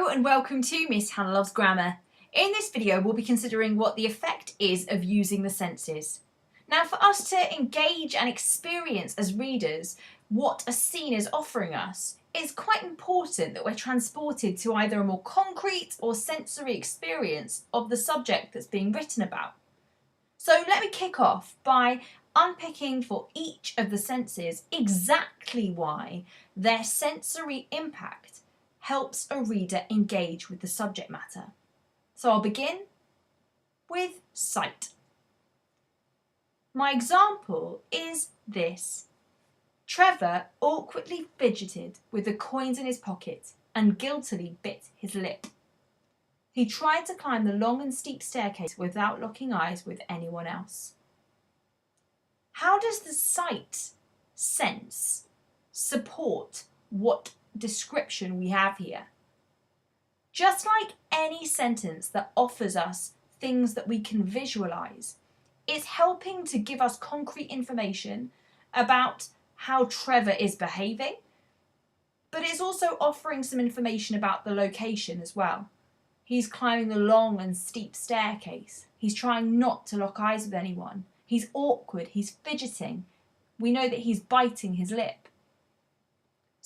Hello and welcome to Miss Hannah Loves Grammar. In this video we'll be considering what the effect is of using the senses. Now for us to engage and experience as readers what a scene is offering us, it's quite important that we're transported to either a more concrete or sensory experience of the subject that's being written about. So let me kick off by unpicking for each of the senses exactly why their sensory impact helps a reader engage with the subject matter. So I'll begin with sight. My example is this. Trevor awkwardly fidgeted with the coins in his pocket and guiltily bit his lip. He tried to climb the long and steep staircase without locking eyes with anyone else. How does the sight sense support what description we have here? Just like any sentence that offers us things that we can visualize, it's helping to give us concrete information about how Trevor is behaving, but it's also offering some information about the location as well. He's climbing the long and steep staircase. He's trying not to lock eyes with anyone. He's awkward, he's fidgeting. We know that he's biting his lip.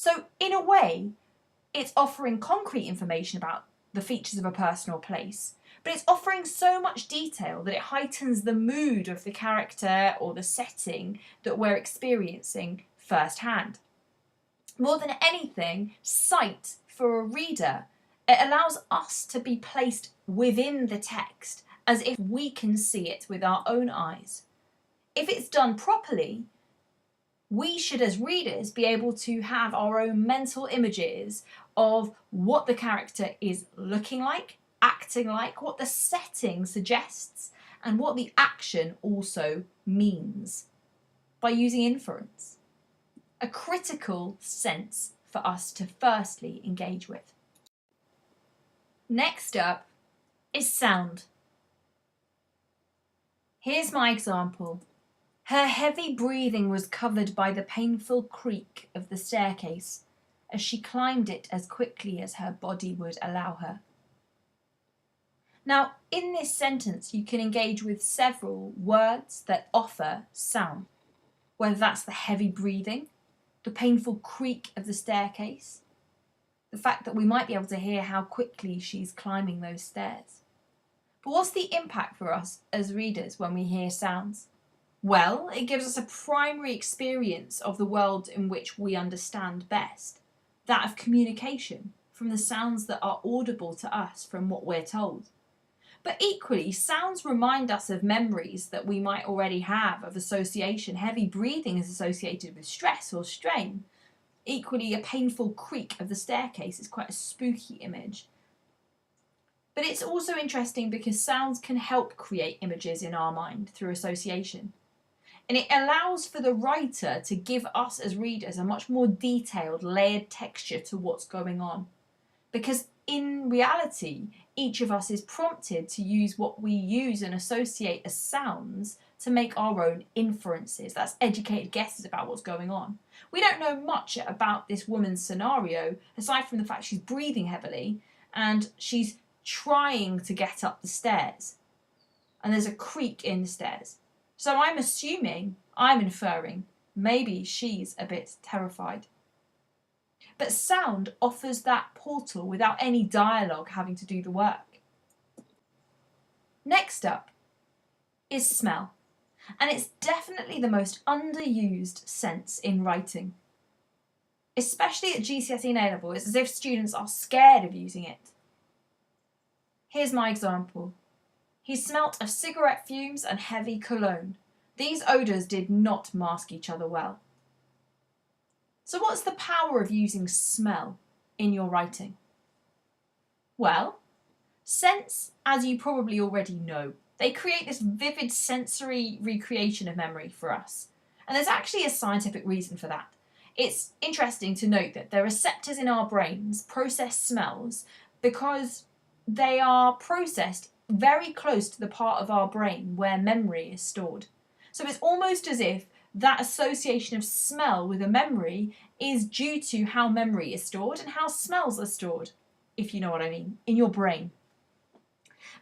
So in a way, it's offering concrete information about the features of a person or place, but it's offering so much detail that it heightens the mood of the character or the setting that we're experiencing firsthand. More than anything, sight for a reader, it allows us to be placed within the text as if we can see it with our own eyes. If it's done properly, we should as readers be able to have our own mental images of what the character is looking like, acting like, what the setting suggests, and what the action also means by using inference. A critical sense for us to firstly engage with. Next up is sound. Here's my example. Her heavy breathing was covered by the painful creak of the staircase as she climbed it as quickly as her body would allow her. Now, in this sentence, you can engage with several words that offer sound, whether that's the heavy breathing, the painful creak of the staircase, the fact that we might be able to hear how quickly she's climbing those stairs. But what's the impact for us as readers when we hear sounds? Well, it gives us a primary experience of the world in which we understand best, that of communication, from the sounds that are audible to us from what we're told. But equally, sounds remind us of memories that we might already have of association. Heavy breathing is associated with stress or strain. Equally, a painful creak of the staircase is quite a spooky image. But it's also interesting because sounds can help create images in our mind through association. And it allows for the writer to give us as readers a much more detailed, layered texture to what's going on. Because in reality, each of us is prompted to use what we use and associate as sounds to make our own inferences. That's educated guesses about what's going on. We don't know much about this woman's scenario, aside from the fact she's breathing heavily and she's trying to get up the stairs. And there's a creak in the stairs. So I'm inferring, maybe she's a bit terrified. But sound offers that portal without any dialogue having to do the work. Next up is smell. And it's definitely the most underused sense in writing. Especially at GCSE and A-level, it's as if students are scared of using it. Here's my example. He smelt of cigarette fumes and heavy cologne. These odours did not mask each other well. So what's the power of using smell in your writing? Well, scents, as you probably already know, they create this vivid sensory recreation of memory for us. And there's actually a scientific reason for that. It's interesting to note that the receptors in our brains process smells because they are processed very close to the part of our brain where memory is stored. So it's almost as if that association of smell with a memory is due to how memory is stored and how smells are stored. if you know what I mean, in your brain.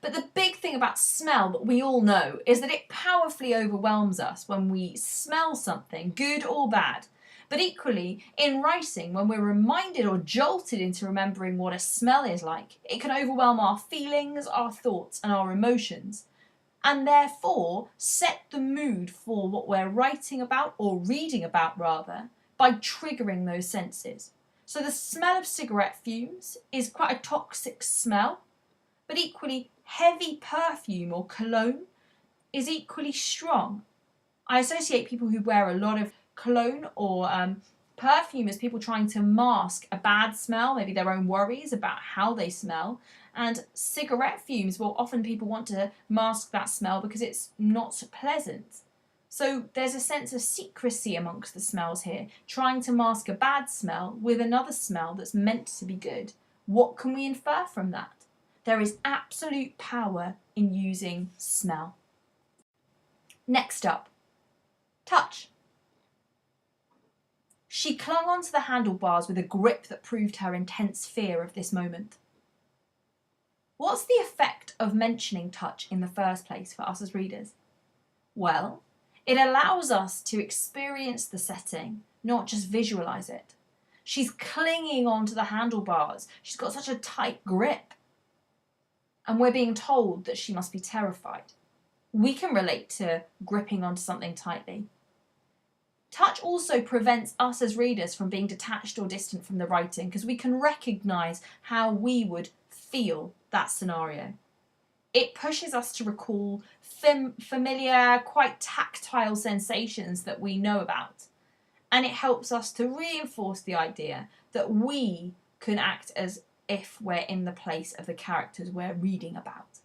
But the big thing about smell that we all know is that it powerfully overwhelms us when we smell something, good or bad. But equally, in writing, when we're reminded or jolted into remembering what a smell is like, it can overwhelm our feelings, our thoughts, and our emotions, and therefore set the mood for what we're writing about, or reading about rather, by triggering those senses. So the smell of cigarette fumes is quite a toxic smell, but equally heavy perfume or cologne is equally strong. I associate people who wear a lot of cologne or perfume as people trying to mask a bad smell, maybe their own worries about how they smell. And cigarette fumes, well, often people want to mask that smell because it's not pleasant. So there's a sense of secrecy amongst the smells here, trying to mask a bad smell with another smell that's meant to be good. What can we infer from that? There is absolute power in using smell. Next up, touch. She clung onto the handlebars with a grip that proved her intense fear of this moment. What's the effect of mentioning touch in the first place for us as readers? Well, it allows us to experience the setting, not just visualise it. She's clinging onto the handlebars. She's got such a tight grip. And we're being told that she must be terrified. We can relate to gripping onto something tightly. Touch also prevents us as readers from being detached or distant from the writing, because we can recognise how we would feel that scenario. It pushes us to recall familiar, quite tactile sensations that we know about. And it helps us to reinforce the idea that we can act as if we're in the place of the characters we're reading about.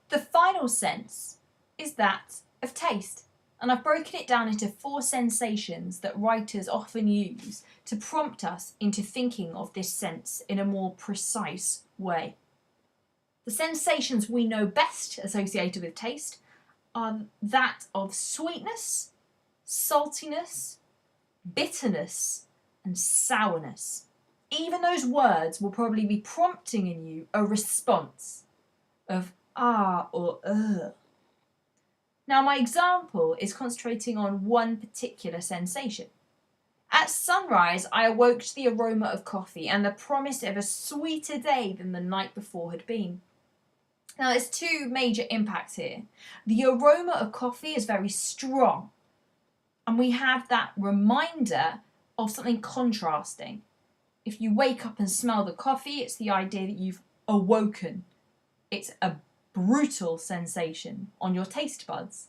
The final sense is that of taste. And I've broken it down into 4 sensations that writers often use to prompt us into thinking of this sense in a more precise way. The sensations we know best associated with taste are that of sweetness, saltiness, bitterness, and sourness. Even those words will probably be prompting in you a response of ah or ugh. Now, my example is concentrating on one particular sensation. At sunrise, I awoke to the aroma of coffee and the promise of a sweeter day than the night before had been. Now, there's 2 major impacts here. The aroma of coffee is very strong, and we have that reminder of something contrasting. If you wake up and smell the coffee, it's the idea that you've awoken. It's a brutal sensation on your taste buds.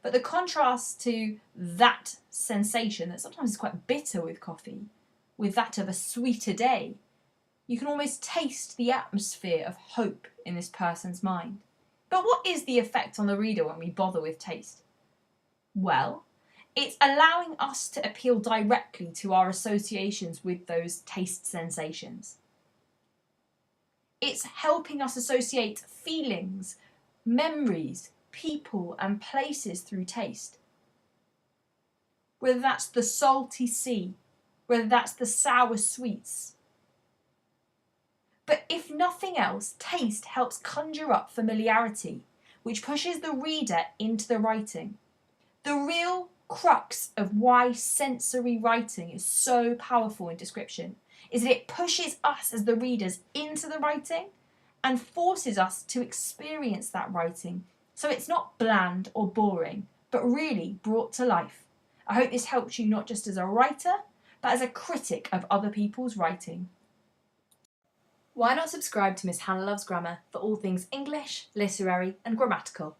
But the contrast to that sensation that sometimes is quite bitter with coffee, with that of a sweeter day, you can almost taste the atmosphere of hope in this person's mind. But what is the effect on the reader when we bother with taste? Well, it's allowing us to appeal directly to our associations with those taste sensations. It's helping us associate feelings, memories, people and places through taste. Whether that's the salty sea, whether that's the sour sweets. But if nothing else, taste helps conjure up familiarity, which pushes the reader into the writing. The real crux of why sensory writing is so powerful in description is that it pushes us as the readers into the writing and forces us to experience that writing. So it's not bland or boring, but really brought to life. I hope this helps you not just as a writer, but as a critic of other people's writing. Why not subscribe to Miss Hannah Loves Grammar for all things English, literary and grammatical?